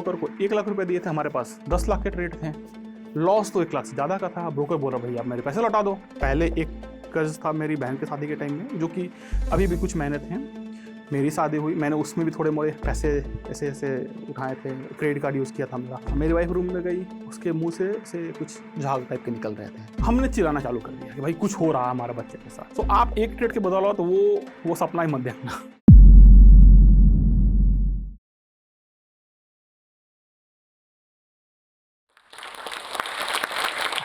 Broker को 1 लाख रुपए दिए थे, हमारे पास 10 लाख के ट्रेड थे। लॉस तो 1 लाख से ज़्यादा का था। ब्रोकर बोला भैया आप मेरे पैसे लौटा दो। पहले एक कर्ज था मेरी बहन की शादी के टाइम में, जो कि अभी भी कुछ महीने थे। मेरी शादी हुई, मैंने उसमें भी थोड़े मोड़े पैसे ऐसे ऐसे उठाए थे, क्रेडिट कार्ड यूज़ किया था मेरा। मेरी वाइफ रूम में गई, उसके मुंह से कुछ झाग टाइप के निकल रहे थे। हमने चिल्लाना चालू कर दिया कि भाई कुछ हो रहा है हमारे बच्चे के साथ। तो आप एक ट्रेड के बदौलत तो वो सपना ही मत देखना।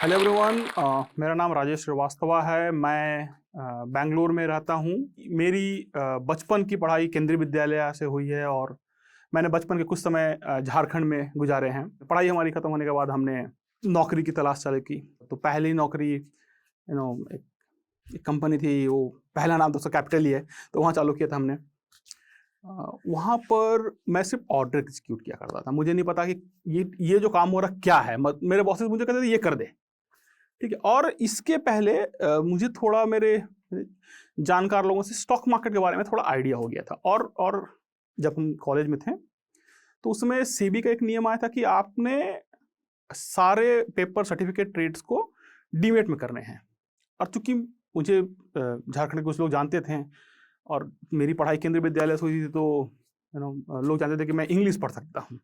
हेलो एवरीवन, मेरा नाम राजेश श्रीवास्तव है। मैं बेंगलुरु में रहता हूँ। मेरी बचपन की पढ़ाई केंद्रीय विद्यालय से हुई है और मैंने बचपन के कुछ समय झारखंड में गुजारे हैं। पढ़ाई हमारी ख़त्म होने के बाद हमने नौकरी की तलाश चालू की। तो पहली नौकरी एक कंपनी थी, वो पहला नाम तो उसका कैपिटल ही है, तो वहाँ चालू किया था हमने। वहाँ पर मैं सिर्फ ऑर्डर एग्जीक्यूट किया करता था। मुझे नहीं पता कि ये जो काम हो रहा क्या है। मेरे बॉसेस मुझे कहते थे ये कर दे, ठीक है। और इसके पहले मुझे थोड़ा मेरे जानकार लोगों से स्टॉक मार्केट के बारे में थोड़ा आइडिया हो गया था। और जब हम कॉलेज में थे तो उसमें सेबी का एक नियम आया था कि आपने सारे पेपर सर्टिफिकेट ट्रेड्स को डीमेट में करने हैं। और चूंकि मुझे झारखंड के कुछ लोग जानते थे और मेरी पढ़ाई केंद्रीय विद्यालय से हुई थी, तो लोग जानते थे कि मैं इंग्लिश पढ़ सकता हूँ।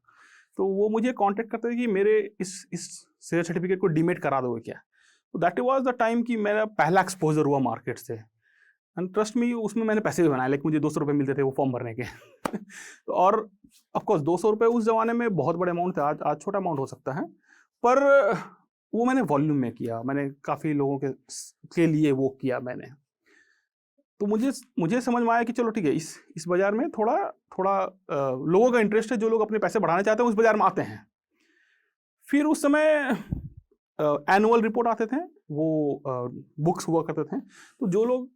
तो वो मुझे कांटेक्ट करते थे कि मेरे इस शेयर सर्टिफिकेट को डीमेट करा दोगे क्या। तो दैट वाज द टाइम कि मेरा पहला एक्सपोजर हुआ मार्केट से। एंड ट्रस्ट मी, उसमें मैंने पैसे भी बनाए, लेकिन मुझे 200 रुपये मिलते थे वो फॉर्म भरने के। तो और ऑफकोर्स 200 रुपये उस जमाने में बहुत बड़े अमाउंट थे। आज छोटा अमाउंट हो सकता है, पर वो मैंने वॉल्यूम में किया। मैंने काफ़ी लोगों के लिए वो किया मैंने। तो मुझे समझ में आया कि चलो ठीक है, इस बाज़ार में थोड़ा लोगों का इंटरेस्ट है। जो लोग अपने पैसे बढ़ाना चाहते हैं उस बाज़ार में आते हैं। फिर उस समय एनुअल रिपोर्ट आते थे, वो बुक्स हुआ करते थे। तो जो लोग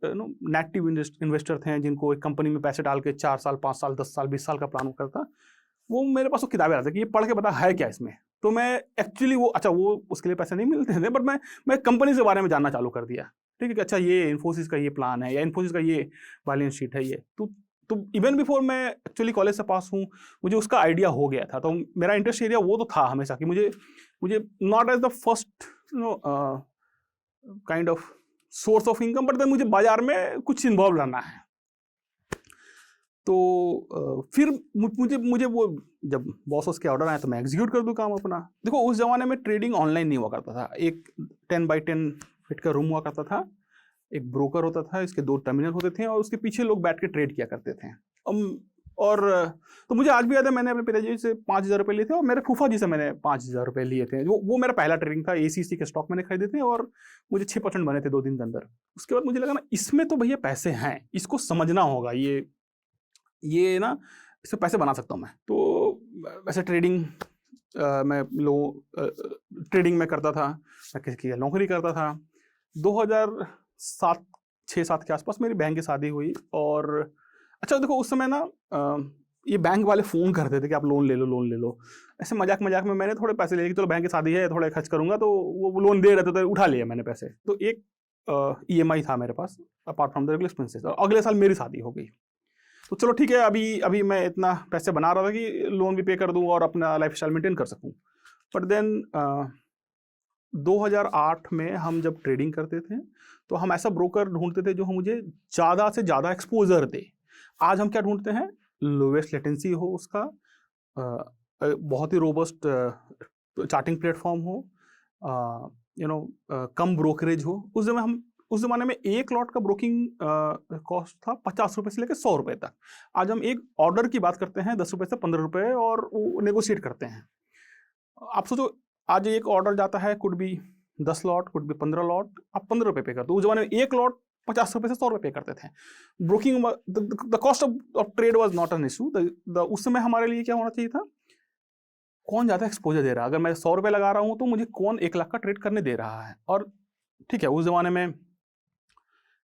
नेटिव इन्वेस्टर थे, जिनको एक कंपनी में पैसे डाल के 4 साल 5 साल 10 साल 20 साल का प्लान करता, वो मेरे पास वो किताबें आती कि ये पढ़ के पता है क्या इसमें। तो मैं एक्चुअली वो उसके लिए पैसे नहीं मिलते थे, बट मैं कंपनी के बारे में जानना चालू कर दिया। ठीक है कि अच्छा ये इन्फोसिस का ये प्लान है, या इन्फोसिस का ये बैलेंस शीट है। ये तो इवन बिफोर मैं एक्चुअली कॉलेज से पास हूँ, मुझे उसका आइडिया हो गया था। तो मेरा इंटरेस्ट एरिया वो तो था हमेशा कि मुझे not as the first kind of source of income, but then मुझे बाजार में कुछ इन्वॉल्व रहना है। तो फिर मुझे वो जब बॉस के ऑर्डर आए तो मैं एग्जीक्यूट कर दूँ काम अपना। देखो उस जमाने में ट्रेडिंग ऑनलाइन नहीं हुआ करता था। एक 10 बाई 10 फीट का रूम हुआ करता था, एक ब्रोकर होता था, इसके 2 टर्मिनल होते थे और उसके पीछे लोग बैठ के ट्रेड किया करते थे। और तो मुझे आज भी याद है, मैंने अपने पिताजी से 5,000 रुपये लिए थे और मेरे फूफा जी से मैंने 5,000 रुपये लिए थे। वो मेरा पहला ट्रेडिंग था। ACC के स्टॉक मैंने खरीदे थे और मुझे 6% बने थे 2 दिन के अंदर। उसके बाद मुझे लगा ना, इसमें तो भैया पैसे हैं, इसको समझना होगा। ये ना, इससे पैसे बना सकता हूँ मैं। तो वैसे ट्रेडिंग ट्रेडिंग में करता था, मैं किसी की नौकरी करता था। 2007-6-7 के आसपास मेरी बहन की शादी हुई। और अच्छा देखो उस समय ना ये बैंक वाले फ़ोन करते थे कि आप लोन ले लो। ऐसे मजाक में मैंने थोड़े पैसे लिए कि चलो बहन की शादी है, थोड़े खर्च करूँगा। तो वो लोन दे रहे थे तो उठा लिया मैंने पैसे। तो एक EMI था मेरे पास apart from the regular expenses. और अगले साल मेरी शादी हो गई। तो चलो ठीक है, अभी मैं इतना पैसे बना रहा था कि लोन भी पे कर दूँ और अपना लाइफ स्टाइल मेंटेन कर सकूँ। बट देन 2008 में हम जब ट्रेडिंग करते थे तो हम ऐसा ब्रोकर ढूंढते थे जो मुझे ज़्यादा से ज़्यादा एक्सपोजर दे। आज हम क्या ढूंढते हैं? लोवेस्ट लेटेंसी हो उसका, बहुत ही रोबस्ट चार्टिंग प्लेटफॉर्म हो, कम ब्रोकरेज हो। उस ज़माने में 1 लॉट का ब्रोकिंग कॉस्ट था 50 रुपये से लेकर 100 रुपये तक। आज हम एक ऑर्डर की बात करते हैं 10 रुपये से 15 रुपये, और वो नेगोशिएट करते हैं। आप सोचो, आज एक ऑर्डर जाता है, could be 10 lot, could be 15 lot, आप 15 रुपये पे करते हो। उस जमाने में 1 लॉट 50 रुपये से 100 रुपये पे करते थे। Broking the cost of trade was not an issue. उस समय हमारे लिए क्या होना चाहिए था? कौन ज़्यादा एक्सपोजर दे रहा है। अगर मैं 100 रुपये लगा रहा हूँ तो मुझे कौन 1 लाख का ट्रेड करने दे रहा है। और ठीक है, उस जमाने में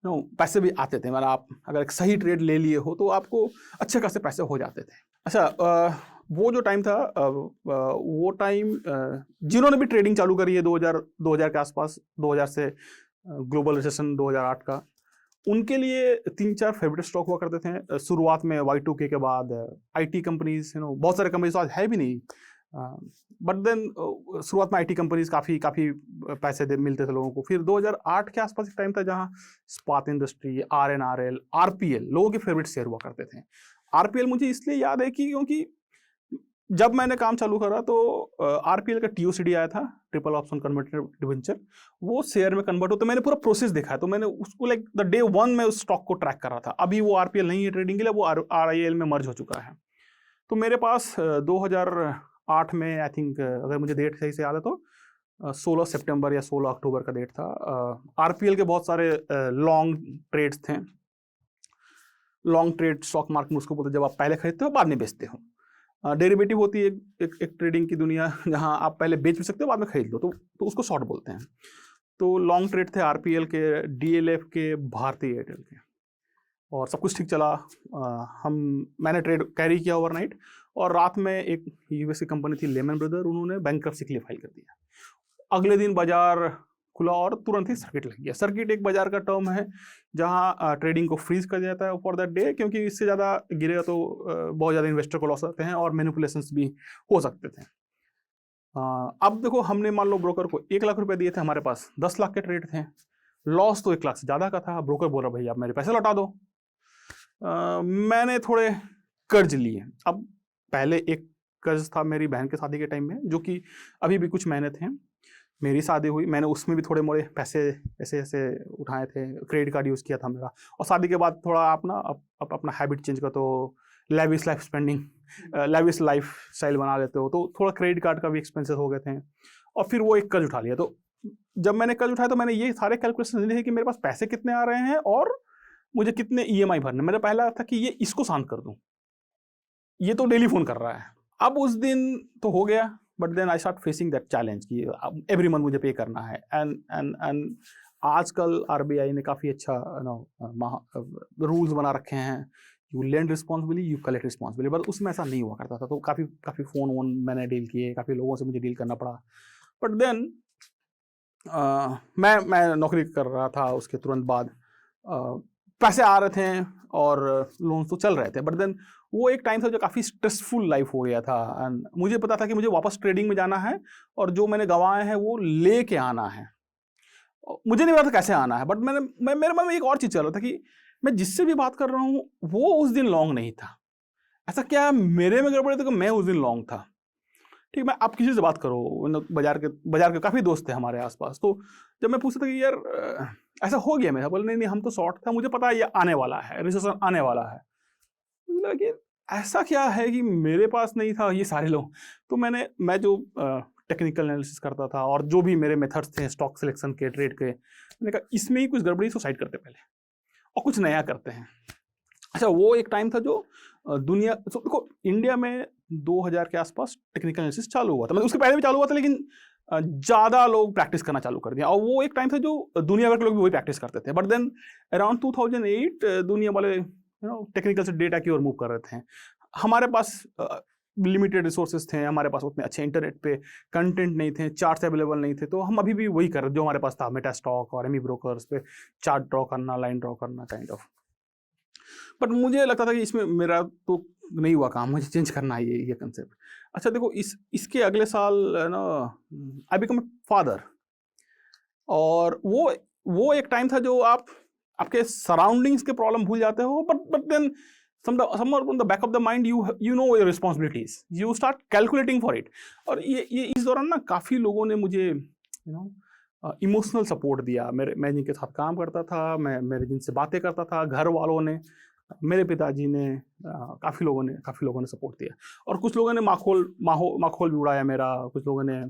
पैसे भी आते थे। मतलब आप अगर एक सही ट्रेड ले लिए हो तो आपको अच्छे खासे पैसे हो जाते थे। अच्छा, वो जो टाइम था, वो टाइम जिन्होंने भी ट्रेडिंग चालू करी है 2000 के आसपास, 2000 से ग्लोबल रिसेशन 2008 का, उनके लिए 3-4 फेवरेट स्टॉक हुआ करते थे। शुरुआत में Y2K के बाद IT कंपनीज, बहुत सारे कंपनीज आज है भी नहीं। बट देन शुरुआत में आईटी कंपनीज काफ़ी काफ़ी पैसे मिलते थे लोगों को। फिर 2008 के आसपास एक टाइम था जहाँ स्पात इंडस्ट्री, RNRL, RPL लोगों के फेवरेट शेयर हुआ करते थे। RPL मुझे इसलिए याद है कि क्योंकि जब मैंने काम चालू करा तो RPL का TOCD आया था, ट्रिपल ऑप्शन कन्वर्टेड डिबेंचर, वो शेयर में कन्वर्ट हो, तो मैंने पूरा प्रोसेस देखा है। तो मैंने उसको लाइक द डे वन में उस स्टॉक को ट्रैक कर रहा था। अभी वो RPL नहीं है ट्रेडिंग के लिए, वो RIL में मर्ज हो चुका है। तो मेरे पास 2008 में आई थिंक, अगर मुझे डेट सही से याद है तो 16 सितंबर या 16 अक्टूबर का डेट था। RPL के बहुत सारे लॉन्ग ट्रेड्स थे। लॉन्ग ट्रेड स्टॉक मार्केट में उसको बोलते हैं जब आप पहले खरीदते हो बाद में बेचते हो। डेरिवेटिव होती है एक ट्रेडिंग की दुनिया, जहां आप पहले बेच भी सकते हो बाद में खरीद लो, तो उसको शॉर्ट बोलते हैं। तो लॉन्ग ट्रेड थे RPL के, DLF के, भारती एयरटेल के, और सब कुछ ठीक चला। मैंने ट्रेड कैरी किया ओवरनाइट, और रात में एक US की कंपनी थी लेमन ब्रदर, उन्होंने बैंकरप्सी के लिए फाइल कर दिया। अगले दिन बाजार खुला और तुरंत ही सर्किट लग गया। सर्किट एक बाजार का टर्म है जहां ट्रेडिंग को फ्रीज कर दिया जाता है फॉर दैट डे, क्योंकि इससे ज़्यादा गिरेगा तो बहुत ज़्यादा इन्वेस्टर को लॉस होते हैं और मैनिपुलेशंस भी हो सकते थे। अब देखो, हमने मान लो ब्रोकर को 1 लाख रुपए दिए थे, हमारे पास 10 लाख के ट्रेड थे, लॉस तो 1 लाख से ज़्यादा का था। ब्रोकर बोला भाई आप मेरे पैसे लौटा दो। मैंने थोड़े कर्ज लिए। अब पहले एक कर्ज था मेरी बहन के शादी के टाइम में, जो कि अभी भी कुछ महीने थे। मेरी शादी हुई, मैंने उसमें भी थोड़े मोड़े पैसे ऐसे ऐसे उठाए थे, क्रेडिट कार्ड यूज़ किया था मेरा। और शादी के बाद थोड़ा आप ना अपना हैबिट चेंज कर, तो lavish life spending, lavish life style बना लेते हो, तो थोड़ा क्रेडिट कार्ड का भी एक्सपेंसेस हो गए थे। और फिर वो एक कर्ज उठा लिया। तो जब मैंने कर्ज उठाया तो मैंने ये सारे कैलकुलेशन दिए कि मेरे पास पैसे कितने आ रहे हैं और मुझे कितने EMI भरने। मेरा पहला था कि ये इसको शांत कर दूं, ये तो डेली फोन कर रहा है। अब उस दिन तो हो गया, but then I start facing that challenge कि एवरी मंथ मुझे पे करना है। एंड आजकल RBI ने काफ़ी अच्छा रूल्स बना रखे हैं, you lend responsibly, you collect responsibly, but उसमें ऐसा नहीं हुआ करता था। तो काफ़ी फ़ोन वोन मैंने डील किए, काफ़ी लोगों से मुझे डील करना पड़ा। बट देन मैं नौकरी कर रहा था, उसके तुरंत बाद पैसे आ रहे थे और लोन तो चल रहे थे। बट देन वो एक टाइम था जो काफ़ी स्ट्रेसफुल लाइफ हो गया था। एंड मुझे पता था कि मुझे वापस ट्रेडिंग में जाना है और जो मैंने गंवाए हैं वो लेके आना है। मुझे नहीं पता था कैसे आना है, बट मेरे मन में एक और चीज़ चल रहा था कि मैं जिससे भी बात कर रहा हूँ वो उस दिन लॉन्ग नहीं था। ऐसा क्या मेरे में गड़बड़ है तो मैं उस दिन लॉन्ग था? ठीक, मैं आप किसी से बात करो, बाजार के काफ़ी दोस्त थे हमारे आसपास। तो जब मैं पूछता था कि यार ऐसा हो गया मेरा, बोले नहीं हम तो शॉर्ट था, मुझे पता है ये आने वाला है, रिसेशन आने वाला है। मुझे लगा कि ऐसा क्या है कि मेरे पास नहीं था, ये सारे लोग। तो मैं जो टेक्निकल एनालिसिस करता था और जो भी मेरे मेथड्स थे स्टॉक सिलेक्शन के, ट्रेड के, मैंने कहा इसमें ही कुछ गड़बड़ी, सुसाइड करते पहले और कुछ नया करते हैं। अच्छा, वो एक टाइम था जो दुनिया, तो देखो इंडिया में 2000 के आसपास टेक्निकल एनालिसिस चालू हुआ था, मतलब उसके पहले भी चालू हुआ था, लेकिन ज़्यादा लोग प्रैक्टिस करना चालू कर दिया। और वो एक टाइम था जो दुनिया भर के लोग भी वही प्रैक्टिस करते थे। बट देन अराउंड 2008 दुनिया वाले टेक्निकल से डेटा की ओर मूव कर रहे थे। हमारे पास लिमिटेड रिसोर्सेज थे, हमारे पास उतने अच्छे इंटरनेट पे कंटेंट नहीं थे, चार्ट्स अवेलेबल नहीं थे, तो हम अभी भी वही कर रहे जो हमारे पास था, मेटा स्टॉक और एमी ब्रोकर्स पे चार्ट ड्रॉ करना, लाइन ड्रॉ करना, काइंड ऑफ। बट मुझे लगता था कि इसमें मेरा तो नहीं हुआ काम, मुझे चेंज करना है ये कंसेप्ट। अच्छा देखो, इसके अगले साल ना आई बिकम फादर, और वो एक टाइम था जो आपके सराउंडिंग्स के प्रॉब्लम भूल जाते हो, but then somewhere on the back of the mind you know your responsibilities, you start calculating for it। और ये इस दौरान ना काफ़ी लोगों ने मुझे इमोशनल सपोर्ट दिया। मैं जिनके साथ काम करता था, मेरे जिनसे बातें करता था, घर वालों ने, मेरे पिताजी ने, काफ़ी लोगों ने सपोर्ट दिया। और कुछ लोगों ने माखोल भी उड़ाया मेरा, कुछ लोगों ने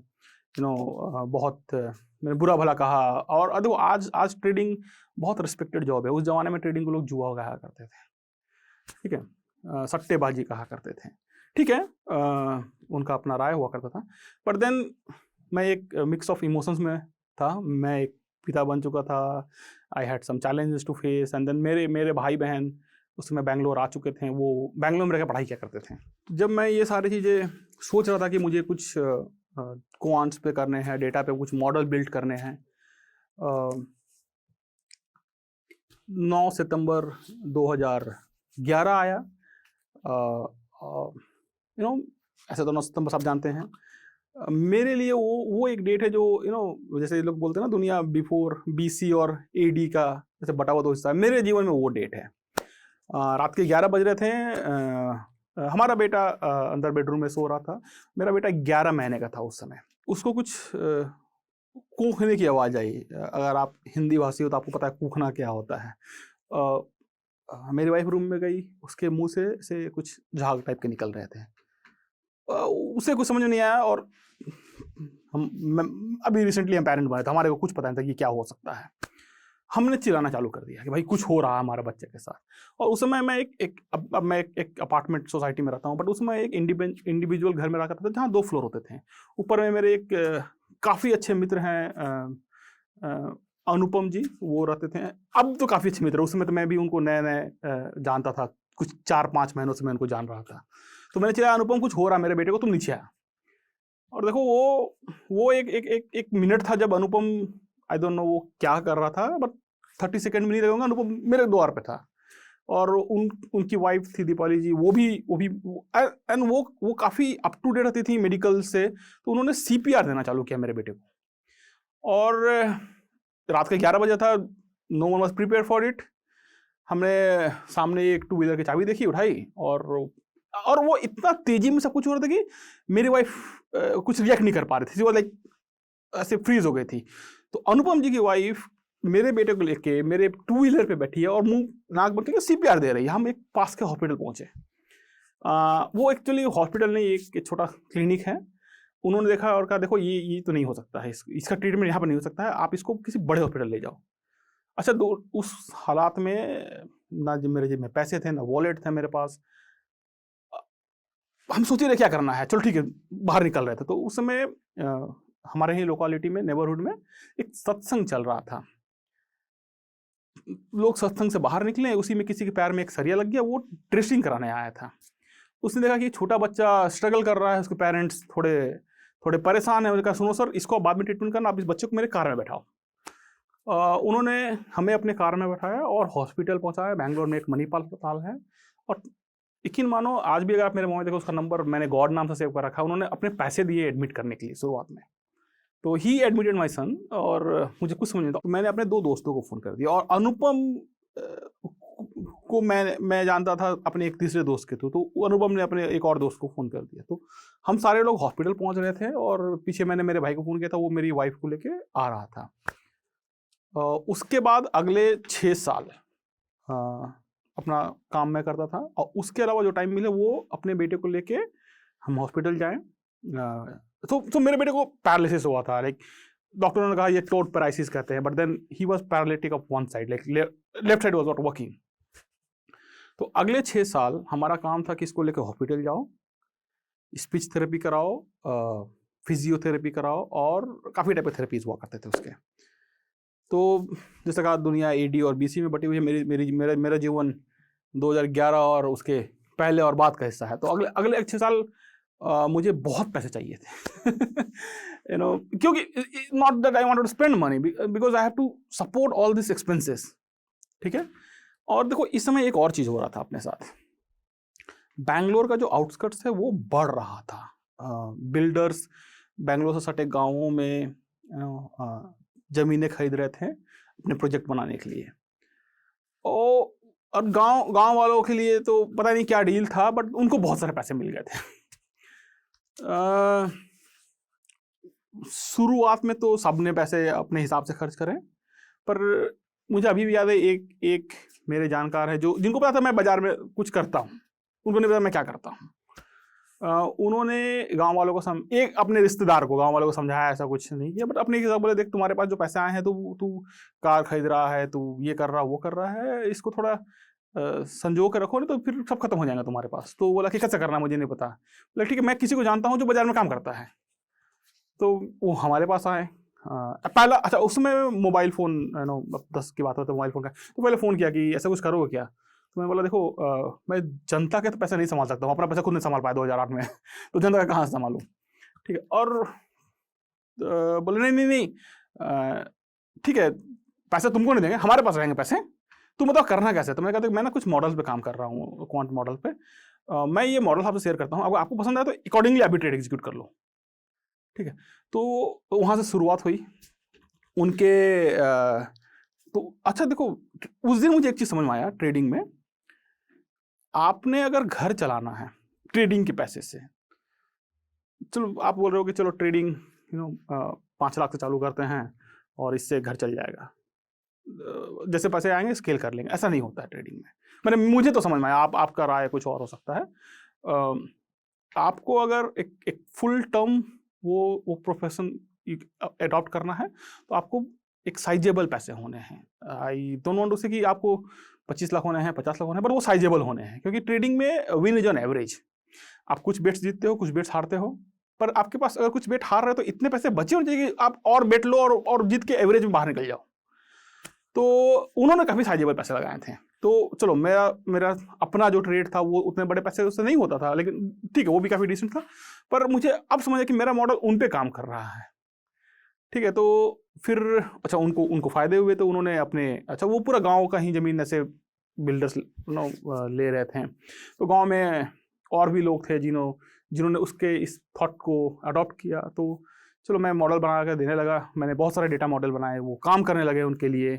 बहुत मैंने बुरा भला कहा। और देखो आज ट्रेडिंग बहुत रिस्पेक्टेड जॉब है। उस जमाने में ट्रेडिंग को लोग जुआ कहा करते थे, ठीक है, सट्टेबाजी कहा करते थे, ठीक है, उनका अपना राय हुआ करता था। बट देन मैं एक मिक्स ऑफ इमोशंस में था। मैं एक पिता बन चुका था, I had some challenges to face. And then मेरे भाई बहन उस समय बैंगलोर आ चुके थे, वो बैंगलोर में रहकर पढ़ाई क्या करते थे। जब मैं ये सारी चीज़ें सोच रहा था कि मुझे कुछ क्वांट्स पे करने हैं, डेटा पे कुछ मॉडल बिल्ड करने हैं, 9 सितंबर 2011 आया। ऐसे तो नौसतम सब जानते हैं। मेरे लिए वो एक डेट है जो जैसे लोग बोलते हैं ना, दुनिया बिफोर BC और AD का जैसे बटा हुआ 2 हिस्सा है, मेरे जीवन में वो डेट है। रात के 11 बज रहे थे। हमारा बेटा अंदर बेडरूम में सो रहा था। मेरा बेटा 11 महीने का था उस समय। उसको कुछ कूखने की आवाज़ आई। अगर आप हिंदी भाषी हो तो आपको पता है कूखना क्या होता है। मेरी वाइफ रूम में गई, उसके मुंह से कुछ झाग टाइप के निकल रहे थे। उसे कुछ समझ नहीं आया, और अभी रिसेंटली हम पेरेंट बने थे, हमारे को कुछ पता नहीं था कि क्या हो सकता है। हमने चिल्लाना चालू कर दिया कि भाई कुछ हो रहा है हमारे बच्चे के साथ। और उस समय मैं मैं एक अपार्टमेंट सोसाइटी में रहता हूँ, बट उसमें एक इंडिविजुअल घर में रहा करता था जहाँ 2 फ्लोर होते थे। ऊपर में मेरे एक काफ़ी अच्छे मित्र हैं, अनुपम जी, वो रहते थे। अब तो काफ़ी अच्छे मित्र, उस समय तो मैं भी उनको नए जानता था, कुछ 4-5 महीनों से मैं उनको जान रहा था। तो मैंने चिल्लाया, अनुपम कुछ हो रहा है मेरे बेटे को, तुम नीचे आ। और देखो वो एक मिनट था जब अनुपम, आई डोंट नो वो क्या कर रहा था, बट 30 सेकंड में नहीं लगेगा, अनुपम मेरे द्वार पे था। और उनकी वाइफ थी दीपाली जी, वो भी एंड वो काफ़ी अप टू डेट रहती थी मेडिकल से। तो उन्होंने CPR देना चालू किया मेरे बेटे को। और रात के 11 बजे था, no one was prepare for it. हमने सामने एक 2 व्हीलर की चाबी देखी, उठाई, और वो इतना तेजी में सब कुछ हो रहा था कि मेरी वाइफ कुछ रिएक्ट नहीं कर पा रही थी, वो लाइक ऐसे फ्रीज हो गई थी। तो अनुपम जी की वाइफ मेरे बेटे को लेके मेरे 2 व्हीलर पे बैठी है और मुंह नाक बंद करके CPR दे रही है। हम एक पास के हॉस्पिटल पहुंचे। वो एक्चुअली हॉस्पिटल नहीं, एक छोटा क्लिनिक है। उन्होंने देखा और कहा देखो ये तो नहीं हो सकता है, इसका ट्रीटमेंट यहाँ पर नहीं हो सकता है, आप इसको किसी बड़े हॉस्पिटल ले जाओ। अच्छा, उस हालात में ना मेरे जेब में पैसे थे, ना वॉलेट थे मेरे पास। हम सोचे रहे क्या करना है, चलो ठीक है, बाहर निकल रहे थे। तो उस समय हमारे ही लोकेलिटी में, नेबरहुड में एक सत्संग चल रहा था। लोग सत्संग से बाहर निकले, उसी में किसी के पैर में एक सरिया लग गया, वो ड्रेसिंग कराने आया था। उसने देखा कि छोटा बच्चा स्ट्रगल कर रहा है, उसके पेरेंट्स थोड़े परेशान है। उन्होंने कहा सुनो सर, इसको बाद में ट्रीटमेंट करना, आप इस बच्चे को मेरे कार में बैठाओ। उन्होंने हमें अपने कार में बैठाया और हॉस्पिटल पहुंचाया। बैंगलोर में एक मणिपाल अस्पताल है, और यकीन मानो आज भी अगर आप मेरे मोबाइल देखो, उसका नंबर मैंने गॉड नाम से सेव कर रखा है। उन्होंने अपने पैसे दिए एडमिट करने के लिए शुरुआत में। तो ही एडमिटेड माई सन, और मुझे कुछ समझ नहीं था। तो मैंने अपने 2 दोस्तों को फ़ोन कर दिया, और अनुपम को मैं जानता था अपने एक तीसरे दोस्त के थ्रू। तो अनुपम ने अपने एक और दोस्त को फ़ोन कर दिया। तो हम सारे लोग हॉस्पिटल पहुंच रहे थे, और पीछे मैंने मेरे भाई को फ़ोन किया था, वो मेरी वाइफ को लेके आ रहा था। उसके बाद अगले 6 साल अपना काम मैं करता था, और उसके अलावा जो टाइम मिले वो अपने बेटे को लेके हम हॉस्पिटल जाएं। तो मेरे बेटे को पैरालिसिस हुआ था, लाइक डॉक्टरों ने कहा ये टोट पैरालिसिस कहते हैं, but then he was paralytic of one side, like left side was not working. तो अगले 6 साल हमारा काम था कि इसको लेके हॉस्पिटल जाओ, स्पीच थेरेपी कराओ, फिजियोथेरेपी कराओ, और काफ़ी टाइप के थेरेपीज हुआ करते थे उसके। तो जैसे कहा दुनिया AD और BC में बटी हुई है। मेरा जीवन 2011 और उसके पहले और बाद का हिस्सा है। तो अगले 6 साल मुझे बहुत पैसे चाहिए थे क्योंकि not that I wanted to spend money, because I have to support all this expenses. ठीक है। और देखो इस समय एक और चीज़ हो रहा था अपने साथ। बैंगलोर का जो आउटस्कर्ट्स है वो बढ़ रहा था। बिल्डर्स बैंगलोर से सटे गाँवों में ज़मीनें खरीद रहे थे अपने प्रोजेक्ट बनाने के लिए। और गांव वालों के लिए तो पता नहीं क्या डील था, बट उनको बहुत सारे पैसे मिल गए थे। शुरुआत में तो सबने पैसे अपने हिसाब से खर्च करें, पर मुझे अभी भी याद है एक मेरे जानकार है जिनको पता था मैं बाजार में कुछ करता हूँ, उनको नहीं पता मैं क्या करता हूँ। उन्होंने गांव वालों को एक अपने रिश्तेदार को, गांव वालों को समझाया, ऐसा कुछ नहीं किया, बट अपने हिसाब बोले देख तुम्हारे पास जो पैसे आए हैं, तो तू कार खरीद रहा है, तू ये कर रहा वो कर रहा है, इसको थोड़ा संजो के रखो, नहीं तो फिर सब खत्म हो जाएगा तुम्हारे पास। तो बोला कि कैसे करना मुझे नहीं पता। बोला ठीक है, मैं किसी को जानता हूँ जो बाजार में काम करता है। तो वो हमारे पास आए। पहला अच्छा उसमें मोबाइल फ़ोन 10 की बात हो तो मोबाइल फ़ोन का, तो पहले फ़ोन किया कि ऐसा कुछ करोगे क्या। तो मैं बोला देखो मैं जनता के तो पैसा नहीं संभाल सकता हूँ, अपना पैसा खुद नहीं संभाल पाया 2008 में तो जनता का कहाँ से संभालूँ। ठीक है। और बोले नहीं ठीक है, पैसे तुमको नहीं देंगे, हमारे पास रहेंगे पैसे, तुम बताओ करना कैसे। तो मैंने कहा मैं ना कुछ मॉडल्स पे काम कर रहा हूँ, क्वांट मॉडल पे, मैं ये मॉडल आपसे शेयर करता हूँ, अगर आपको पसंद आए तो अकॉर्डिंगली आप भी ट्रेड एग्जीक्यूट कर लो, ठीक है। तो वहाँ से शुरुआत हुई उनके तो अच्छा देखो, उस दिन मुझे एक चीज़ समझ में आया ट्रेडिंग में, आपने अगर घर चलाना है ट्रेडिंग के पैसे से, चलो आप बोल रहे हो कि चलो ट्रेडिंग 5 लाख से चालू करते हैं और इससे घर चल जाएगा, जैसे पैसे आएंगे स्केल कर लेंगे, ऐसा नहीं होता है ट्रेडिंग में। मैंने मुझे तो समझ में आया, आपका राय कुछ और हो सकता है। आपको अगर एक फुल टर्म वो प्रोफेशन अडॉप्ट करना है तो आपको एक साइजेबल पैसे होने हैं। आई डोंट वांट टू से कि आपको 25 लाख होने हैं, 50 लाख होने हैं, पर वो साइजेबल होने हैं, क्योंकि ट्रेडिंग में विन इज ऑन एवरेज। आप कुछ बेट्स जीतते हो, कुछ बेट्स हारते हो, पर आपके पास अगर कुछ बेट हार रहे हो तो इतने पैसे बचे होने चाहिए कि आप और बेट लो और जीत के एवरेज में बाहर निकल जाओ। तो उन्होंने काफ़ी साइजेबल पैसे लगाए थे। तो चलो मेरा अपना जो ट्रेड था वो उतने बड़े पैसे उससे नहीं होता था, लेकिन ठीक है वो भी काफ़ी डिसेंट था। पर मुझे अब समझ आया कि मेरा मॉडल उन पे काम कर रहा है, ठीक है। तो फिर अच्छा उनको फ़ायदे हुए, तो उन्होंने अपने अच्छा वो पूरा गांव का ही ज़मीन ऐसे बिल्डर्स ले रहे थे। तो गांव में और भी लोग थे जिन्होंने उसके इस थॉट को अडॉप्ट किया। तो चलो मैं मॉडल बना कर देने लगा, मैंने बहुत सारे डेटा मॉडल बनाए, वो काम करने लगे उनके लिए।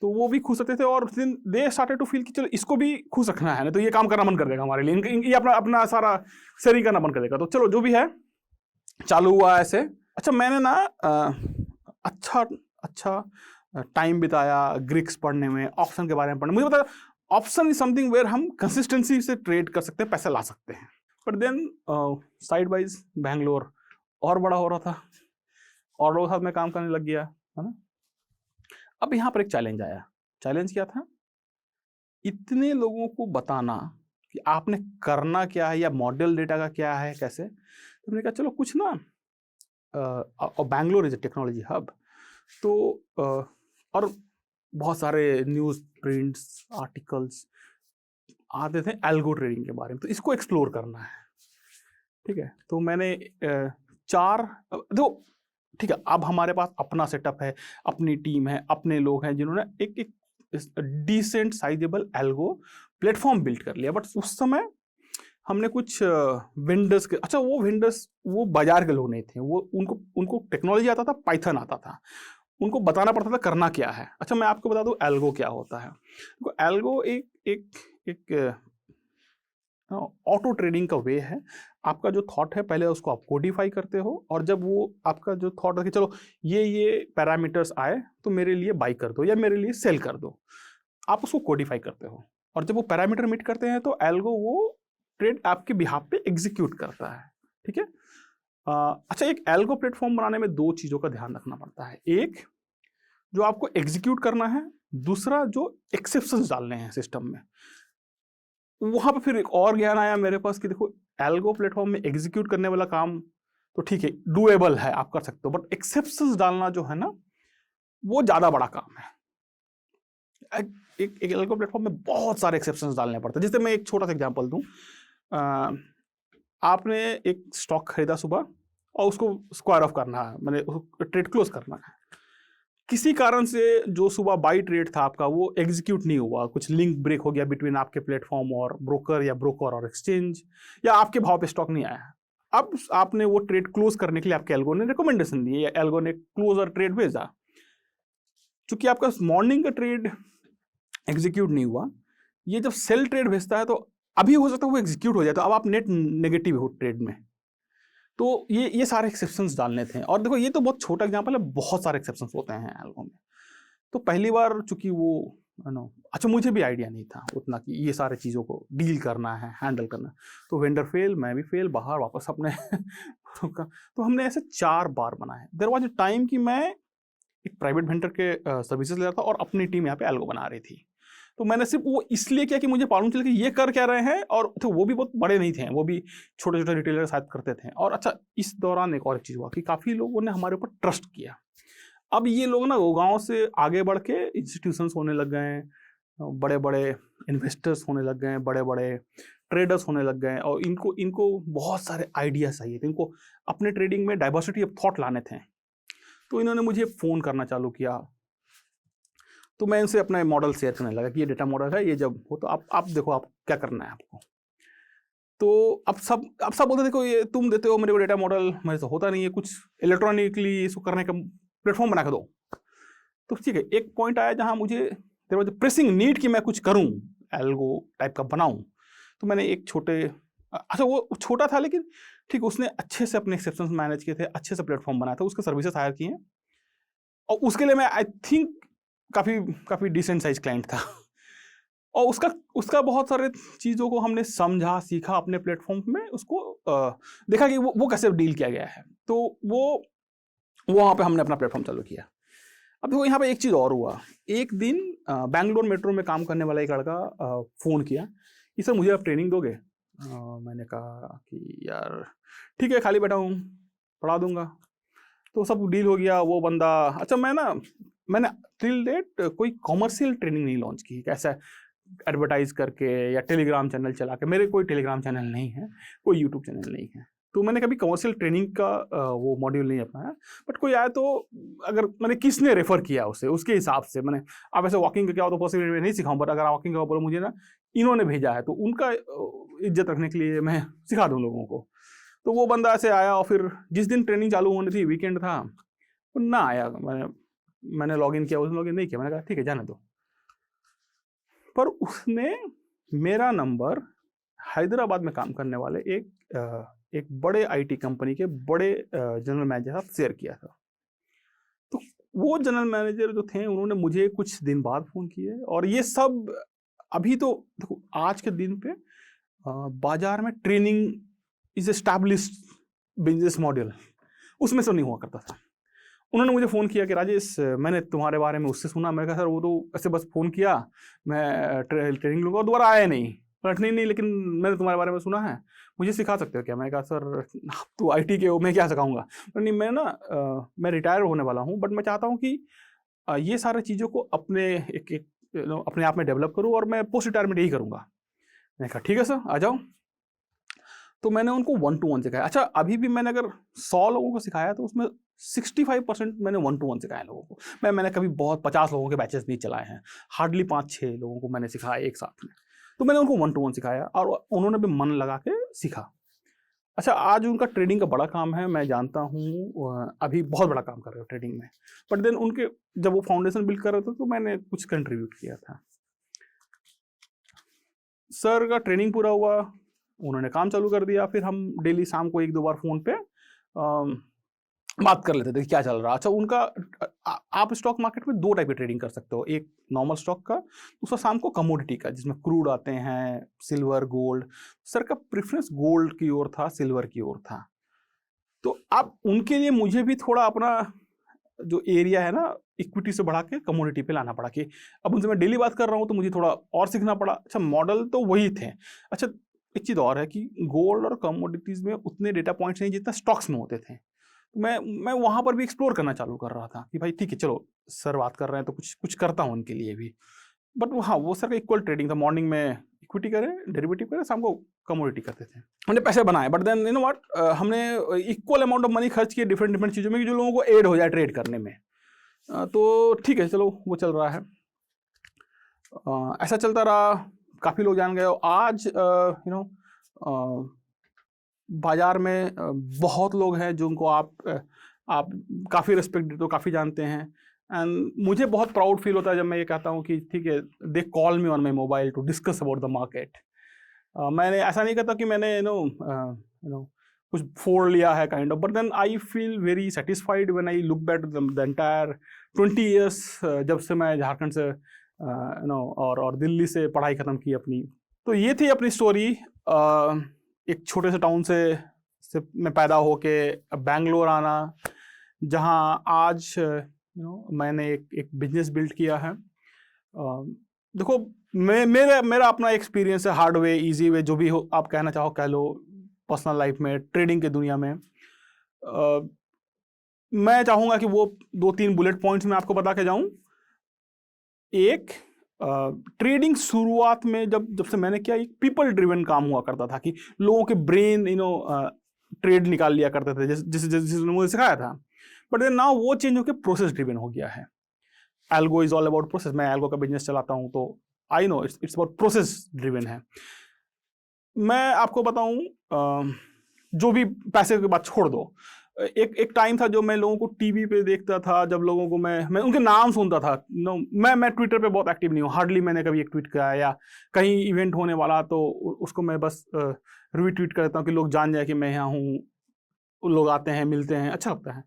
तो वो भी खुश रहते थे और दे स्टार्टेड टू फील कि चलो इसको भी खुश रखना है, नहीं तो ये काम करना बंद कर देगा हमारे लिए, ये अपना सारा शेयरिंग करना बंद कर देगा। तो चलो जो भी है चालू हुआ ऐसे। अच्छा मैंने ना अच्छा टाइम बिताया ग्रिक्स पढ़ने में, ऑप्शन के बारे में पढ़ने। मुझे पता ऑप्शन इज समथिंग वेयर हम कंसिस्टेंसी से ट्रेड कर सकते हैं, पैसा ला सकते हैं। But then side wise Bangalore और बड़ा हो रहा था और लोगों के साथ में काम करने लग गया, है ना। अब यहाँ पर एक चैलेंज आया। चैलेंज क्या था? इतने लोगों को बताना कि आपने करना क्या है या मॉडल डेटा का क्या है कैसे। तो मैंने कहा चलो कुछ ना, और Bangalore is a technology hub, तो और बहुत सारे न्यूज़ प्रिंट्स आर्टिकल्स आते थे एल्गो ट्रेडिंग के बारे में, तो इसको एक्सप्लोर करना है, ठीक है। तो मैंने देखो ठीक है, अब हमारे पास अपना सेटअप है, अपनी टीम है, अपने लोग हैं जिन्होंने एक decent sizable algo platform build कर लिया। बट उस समय हमने कुछ वेंडर्स के, अच्छा वो वेंडर्स वो बाजार के लोग नहीं थे, वो उनको टेक्नोलॉजी आता था, पाइथन आता था, उनको बताना पड़ता था करना क्या है। अच्छा मैं आपको बता दूं एल्गो क्या होता है। तो एल्गो एक ऑटो ट्रेडिंग का वे है। आपका जो थॉट है पहले उसको आप कोडिफाई करते हो, और जब वो आपका जो थॉट है कि चलो ये पैरामीटर्स आए तो मेरे लिए बाई कर दो या मेरे लिए सेल कर दो, आप उसको कोडिफाई करते हो, और जब वो पैरामीटर मीट करते हैं तो एल्गो वो ट्रेड आपके बिहाफ पे एग्जीक्यूट करता है, ठीक है। अच्छा एक एल्गो प्लेटफॉर्म बनाने में 2 चीज़ों का ध्यान रखना पड़ता है। एक जो आपको एग्जीक्यूट करना है, दूसरा जो एक्सेप्शंस डालने हैं सिस्टम में। वहां पर फिर एक और ज्ञान आया मेरे पास कि देखो एल्गो प्लेटफॉर्म में एग्जीक्यूट करने वाला काम तो ठीक है डूएबल है, आप कर सकते हो, बट एक्सेप्शंस डालना जो है ना वो ज्यादा बड़ा काम है। एक एल्गो प्लेटफॉर्म में बहुत सारे एक्सेप्शंस डालने पड़ते हैं। जैसे मैं एक छोटा सा एग्जांपल दूं, आपने एक स्टॉक खरीदा सुबह और उसको स्क्वायर ऑफ करना है, मैंने ट्रेड क्लोज करना है। किसी कारण से जो सुबह बाई ट्रेड था आपका वो एग्जीक्यूट नहीं हुआ, कुछ लिंक ब्रेक हो गया बिटवीन आपके प्लेटफॉर्म और ब्रोकर या ब्रोकर और एक्सचेंज, या आपके भाव पे स्टॉक नहीं आया। अब आपने वो ट्रेड क्लोज करने के लिए आपके एल्गो ने रिकमेंडेशन दी या एल्गो ने क्लोजर ट्रेड भेजा। चूंकि आपका मॉर्निंग का ट्रेड एग्जीक्यूट नहीं हुआ, ये जब सेल ट्रेड भेजता है तो अभी हो सकता है वो एग्जीक्यूट हो जाए, तो अब आप नेट नेगेटिव हो ट्रेड में। तो ये सारे एक्सेप्शंस डालने थे। और देखो ये तो बहुत छोटा एग्जांपल है, बहुत सारे एक्सेप्शंस होते हैं एल्गो में। तो पहली बार चूंकि वो अच्छा मुझे भी आइडिया नहीं था उतना कि ये सारे चीज़ों को डील करना है, हैंडल करना है। तो वेंडर फेल, मैं भी फेल, बाहर वापस अपने तो हमने ऐसे 4 बार बनाए। देयर वाज अ टाइम कि मैं एक प्राइवेट वेंडर के सर्विसेज ले रहा था और अपनी टीम यहाँ पे एल्गो बना रही थी। तो मैंने सिर्फ वो इसलिए किया कि मुझे मालूम चला कि ये कर क्या रहे हैं, और तो वो भी बहुत बड़े नहीं थे, वो भी छोटे छोटे रिटेलर शायद करते थे। और अच्छा इस दौरान एक और चीज़ हुआ कि काफ़ी लोगों ने हमारे ऊपर ट्रस्ट किया। अब ये लोग ना वो गाँव से आगे बढ़ के इंस्टीट्यूशंस होने लग गए हैं, बड़े बड़े इन्वेस्टर्स होने लग गए हैं, बड़े बड़े ट्रेडर्स होने लग गए हैं, और इनको बहुत सारे आइडियाज चाहिए थे, इनको अपने ट्रेडिंग में डाइवर्सिटी ऑफ थॉट लाने थे। तो इन्होंने मुझे फ़ोन करना चालू किया। तो मैं इनसे अपना मॉडल शेयर करने लगा कि ये डेटा मॉडल है, ये जब हो तो आप देखो आप क्या करना है आपको। तो अब सब बोलते देखो ये तुम देते हो मेरे को डेटा मॉडल, मेरे से होता नहीं है, कुछ इलेक्ट्रॉनिकली इसको करने का प्लेटफॉर्म बना के दो। तो ठीक है, एक पॉइंट आया जहाँ मुझे देयर वाज प्रेसिंग नीड कि मैं कुछ करूँ, एल्गो टाइप का बनाऊँ। तो मैंने एक छोटे अच्छा वो छोटा था लेकिन ठीक, उसने अच्छे से अपने एक्सेप्शंस मैनेज किए थे, अच्छे से प्लेटफॉर्म बनाया था, उसके सर्विसेज हायर किए हैं और उसके लिए मैं आई थिंक काफ़ी डिसेंट साइज क्लाइंट था। और उसका बहुत सारे चीज़ों को हमने समझा, सीखा अपने प्लेटफॉर्म में, उसको देखा कि वो कैसे डील किया गया है। तो वो वहाँ पे हमने अपना प्लेटफॉर्म चालू किया। अब देखो यहाँ पे एक चीज़ और हुआ। एक दिन बैंगलोर मेट्रो में काम करने वाला एक लड़का फ़ोन किया कि सर मुझे आप ट्रेनिंग दोगे? मैंने कहा कि यार ठीक है, खाली बैठा हूँ, पढ़ा दूंगा। तो सब डील हो गया। वो बंदा अच्छा मैंने टिल डेट कोई कॉमर्शियल ट्रेनिंग नहीं लॉन्च की, कैसा एडवर्टाइज करके या टेलीग्राम चैनल चला के। मेरे कोई टेलीग्राम चैनल नहीं है, कोई यूट्यूब चैनल नहीं है, तो मैंने कभी कमर्शियल ट्रेनिंग का वो मॉड्यूल नहीं अपनाया। बट कोई आया तो अगर मैंने किसने रेफर किया उसे, उसके हिसाब से मैंने, आप ऐसे वॉकिंग का क्या हो तो पॉसिबल मैं नहीं सिखाऊं, बट अगर वॉकिंग का बोलो मुझे ना इन्होंने भेजा है तो उनका इज्जत रखने के लिए मैं सिखा दूँ लोगों को। तो वो बंदा ऐसे आया और फिर जिस दिन ट्रेनिंग चालू होनी थी, वीकेंड था, वो ना आया। मैंने लॉग इन किया, उसने लॉग इन नहीं किया। मैंने कहा ठीक है जाने दो। पर उसने मेरा नंबर हैदराबाद में काम करने वाले एक बड़े आईटी कंपनी के बड़े जनरल मैनेजर साथ शेयर किया था। तो वो जनरल मैनेजर जो थे उन्होंने मुझे कुछ दिन बाद फ़ोन किए। और ये सब अभी तो देखो आज के दिन पे बाजार में training is established business model, उसमें से नहीं हुआ करता था। उन्होंने मुझे फ़ोन किया कि राजेश मैंने तुम्हारे बारे में उससे सुना। मैं कहा सर वो तो ऐसे बस फ़ोन किया, मैं ट्रेनिंग लूँगा और दोबारा आया नहीं। नहीं लेकिन मैंने तुम्हारे बारे में सुना है, मुझे सिखा सकते हो क्या? मैं कहा सर आप तो आईटी के हो, मैं क्या सिखाऊंगा। नहीं मैं ना मैं रिटायर होने वाला हूँ, बट मैं चाहता हूँ कि ये सारी चीज़ों को अपने अपने आप में डेवलप करूँ और मैं पोस्ट रिटायरमेंट यही करूँगा। मैंने कहा ठीक है सर आ जाओ। तो मैंने उनको 1 to 1 सिखाया। अच्छा अभी भी मैंने अगर 100 लोगों को सिखाया तो उसमें 65% मैंने 1 to 1 सिखाया लोगों को। मैंने कभी बहुत 50 लोगों के बैचेस नहीं चलाए हैं, हार्डली 5-6 लोगों को मैंने सिखाया एक साथ में। तो मैंने उनको 1 to 1 सिखाया और उन्होंने भी मन लगा के सीखा। अच्छा आज उनका ट्रेडिंग का बड़ा काम है, मैं जानता हूँ अभी बहुत बड़ा काम कर रहे हो ट्रेडिंग में। बट देन उनके जब वो फाउंडेशन बिल्ड कर रहे थे तो मैंने कुछ कंट्रीब्यूट किया था। सर का ट्रेनिंग पूरा हुआ, उन्होंने काम चालू कर दिया। फिर हम डेली शाम को 1-2 बार फ़ोन पे बात कर लेते थे क्या चल रहा। अच्छा उनका आप स्टॉक मार्केट में 2 टाइप की ट्रेडिंग कर सकते हो, एक नॉर्मल स्टॉक का, दूसरा शाम को कमोडिटी का जिसमें क्रूड आते हैं, सिल्वर, गोल्ड। सर का प्रेफरेंस गोल्ड की ओर था, सिल्वर की ओर था। तो अब उनके लिए मुझे भी थोड़ा अपना जो एरिया है ना इक्विटी से बढ़ा के कमोडिटी पे लाना पड़ा कि अब उनसे मैं डेली बात कर रहा हूँ तो मुझे थोड़ा और सीखना पड़ा। अच्छा मॉडल तो वही थे। अच्छा एक चीज़ और है कि गोल्ड और कमोडिटीज़ में उतने डेटा पॉइंट्स नहीं जितना स्टॉक्स में होते थे। तो मैं वहाँ पर भी एक्सप्लोर करना चालू कर रहा था कि भाई ठीक है चलो सर बात कर रहे हैं तो कुछ करता हूँ उनके लिए भी। बट हाँ वो सर का इक्वल ट्रेडिंग था, मॉर्निंग में इक्विटी करें, डेरिवेटिव करें, शाम को कमोडिटी करते थे। हमने पैसे बनाए but then you know what, हमने इक्वल अमाउंट ऑफ मनी खर्च किए डिफरेंट चीज़ों में कि जो लोगों को एड हो जाए ट्रेड करने में। तो ठीक है चलो वो चल रहा है। ऐसा चलता रहा, काफ़ी लोग जान गए। आज यू नो बाज़ार में बहुत लोग हैं जिनको आप काफ़ी रिस्पेक्ट देते हो, काफ़ी जानते हैं। एंड मुझे बहुत प्राउड फील होता है जब मैं ये कहता हूँ कि ठीक है they call me on my mobile to discuss about the market. मैंने ऐसा नहीं कहता कि मैंने यू नो कुछ फोड़ लिया है kind of, but then I feel very satisfied when I look back the entire 20 years जब से मैं झारखंड से यू नो और दिल्ली से पढ़ाई ख़त्म की अपनी। तो ये थी अपनी स्टोरी। एक छोटे से टाउन से मैं पैदा होके बैंगलोर आना, जहाँ आज यू नो मैंने एक बिजनेस बिल्ड किया है। देखो मेरा अपना एक्सपीरियंस है, हार्ड वे, इजी वे, जो भी हो आप कहना चाहो कह लो। पर्सनल लाइफ में, ट्रेडिंग की दुनिया में मैं चाहूँगा कि वो 2-3 बुलेट पॉइंट्स में आपको बता के जाऊँ। एक ट्रेडिंग शुरुआत में जब से मैंने किया, एक पीपल ड्रिवन काम हुआ करता था कि लोगों के ब्रेन यू नो ट्रेड निकाल लिया करते थे जिसने मुझे सिखाया था। बट देन नाउ वो चेंज होकर प्रोसेस ड्रिवन हो गया है। Algo is all about process. मैं एल्गो का बिजनेस चलाता हूँ तो I know it's about process driven है। मैं आपको बताऊं, जो भी पैसे की बात छोड़ दो, एक टाइम था जो मैं लोगों को टीवी पे देखता था, जब लोगों को मैं उनके नाम सुनता था। नो, मैं ट्विटर पे बहुत एक्टिव नहीं हूँ, हार्डली मैंने कभी एक ट्वीट किया, या कहीं इवेंट होने वाला तो उसको मैं बस रीट्वीट कर देता हूँ कि लोग जान जाए कि मैं यहाँ हूँ, लोग आते हैं, मिलते हैं, अच्छा लगता है।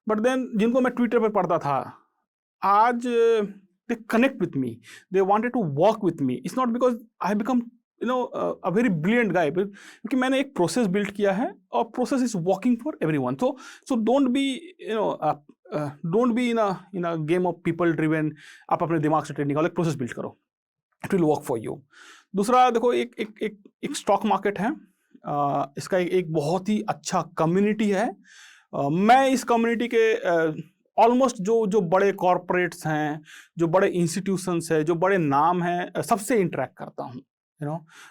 बट देन जिनको मैं ट्विटर पे पढ़ता था, आज they connect with me, they wanted to work with me. It's not because I have become a very brilliant guy, क्योंकि मैंने एक प्रोसेस बिल्ड किया है और process is working for everyone. So don't be don't be in a game of people driven. आप अपने दिमाग से ट्रेड निकालो, एक प्रोसेस बिल्ड करो, it will work for you. दूसरा देखो, एक स्टॉक मार्केट है, इसका एक बहुत ही अच्छा कम्युनिटी है। मैं इस कम्युनिटी के ऑलमोस्ट जो बड़े कॉरपोरेट्स हैं, जो बड़े इंस्टीट्यूशंस हैं, जो बड़े नाम हैं, सबसे इंटरेक्ट करता हूँ।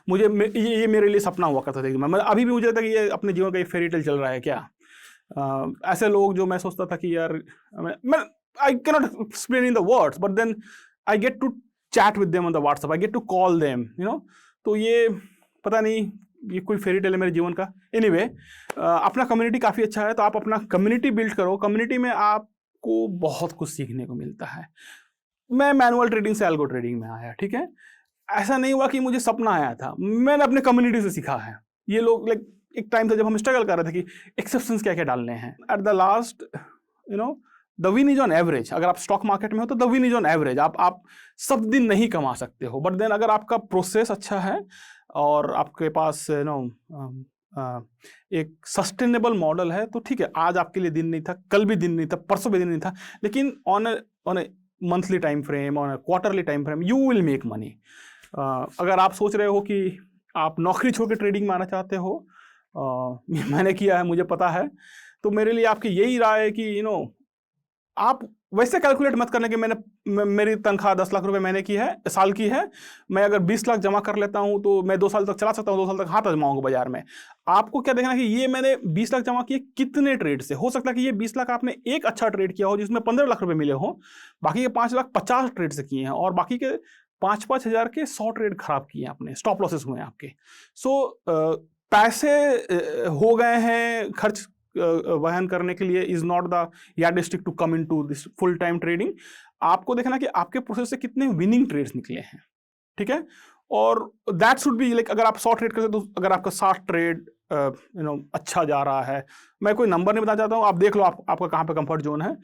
मुझे ये मेरे लिए सपना हुआ करता था कि मैं अभी भी मुझे लगता है कि ये अपने जीवन का एक फेरी टेल चल रहा है क्या। ऐसे लोग जो मैं सोचता था कि यार मैं I can not explain in the words, but then I get to chat with them on the WhatsApp, I get to call them, तो ये पता नहीं, ये कोई फेरी टेल है मेरे जीवन का। एनीवे, अपना कम्युनिटी काफ़ी अच्छा है, तो आप अपना कम्युनिटी बिल्ड करो। कम्युनिटी में आपको बहुत कुछ सीखने को मिलता है। मैं मैनुअल ट्रेडिंग से एल्गो ट्रेडिंग में आया, ठीक है। ऐसा नहीं हुआ कि मुझे सपना आया था, मैंने अपने कम्युनिटी से सीखा है। ये लोग लाइक एक टाइम था जब हम स्ट्रगल कर रहे थे कि एक्सेप्शंस क्या क्या डालने हैं। At the last the win is on average. अगर आप स्टॉक मार्केट में हो तो the win is on average. आप सब दिन नहीं कमा सकते हो, बट देन अगर आपका प्रोसेस अच्छा है और आपके पास एक सस्टेनेबल मॉडल है, तो ठीक है, आज आपके लिए दिन नहीं था, कल भी दिन नहीं था, परसों भी दिन नहीं था, लेकिन on A monthly time frame, on A quarterly time frame, you will make money. अगर आप सोच रहे हो कि आप नौकरी छोड़ के ट्रेडिंग में आना चाहते हो, मैंने किया है, मुझे पता है, तो मेरे लिए आपकी यही राय है कि आप वैसे कैलकुलेट मत करने कि मेरी तनख्वाह 10 लाख रुपए महीने की है, साल की है, मैं अगर 20 लाख जमा कर लेता हूं तो मैं 2 साल तक चला सकता हूं, 2 साल तक हाथ आजमाऊंगा बाजार में। आपको क्या देखना है कि ये मैंने 20 लाख जमा किए कितने ट्रेड से। हो सकता है कि ये 20 लाख आपने एक अच्छा ट्रेड किया हो जिसमें 15 लाख रुपए मिले हो, बाकी के 5 लाख 50 ट्रेड से किए हैं, और बाकी के 5-5 हजार के 100 ट्रेड खराब किए हैं आपने, स्टॉप लॉसेस हुए हैं आपके। सो पैसे हो गए हैं खर्च वहन करने के लिए, is not the yardstick to come into this full time trading. आपको देखना कि आपके प्रोसेस से कितने विनिंग ट्रेड्स निकले हैं, ठीक है। और दैट शुड बी लाइक, अगर आप 100 ट्रेड करते तो अगर आपका 60 ट्रेड अच्छा जा रहा है, मैं कोई नंबर नहीं बताना चाहता हूँ, आप देख लो आपका कहाँ पे कंफर्ट जोन है,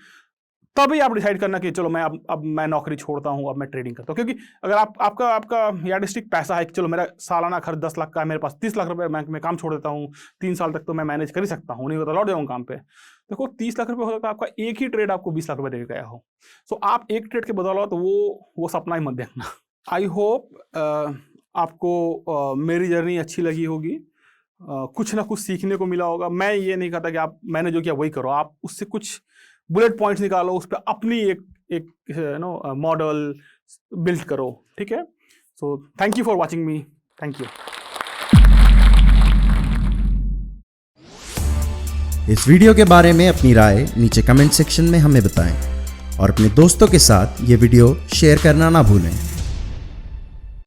तभी आप डिसाइड करना कि चलो मैं अब मैं नौकरी छोड़ता हूँ, अब मैं ट्रेडिंग करता हूँ। क्योंकि अगर आपका यार्डस्टिक पैसा है कि चलो मेरा सालाना खर्च 10 लाख का है, मेरे पास 30 लाख रुपए बैंक में, काम छोड़ देता हूँ, 3 साल तक तो मैं मैनेज कर ही सकता हूँ, नहीं होता लौट जाऊँ काम पे। देखो 30 लाख रुपए हो सकता है आपका एक ही ट्रेड आपको 20 लाख रुपए दे गया हो। सो आप एक ट्रेड के बदौलत वो सपना ही मत देखना। आई होप आपको मेरी जर्नी अच्छी लगी होगी, कुछ ना कुछ सीखने को मिला होगा। मैं ये नहीं कहता कि मैंने जो किया वही करो, आप उससे कुछ बुलेट पॉइंट्स निकालो, उस पर अपनी एक मॉडल बिल्ड करो, ठीक है। So thank you for watching me, thank you. इस वीडियो के बारे में अपनी राय नीचे कमेंट सेक्शन में हमें बताएं और अपने दोस्तों के साथ ये वीडियो शेयर करना ना भूलें।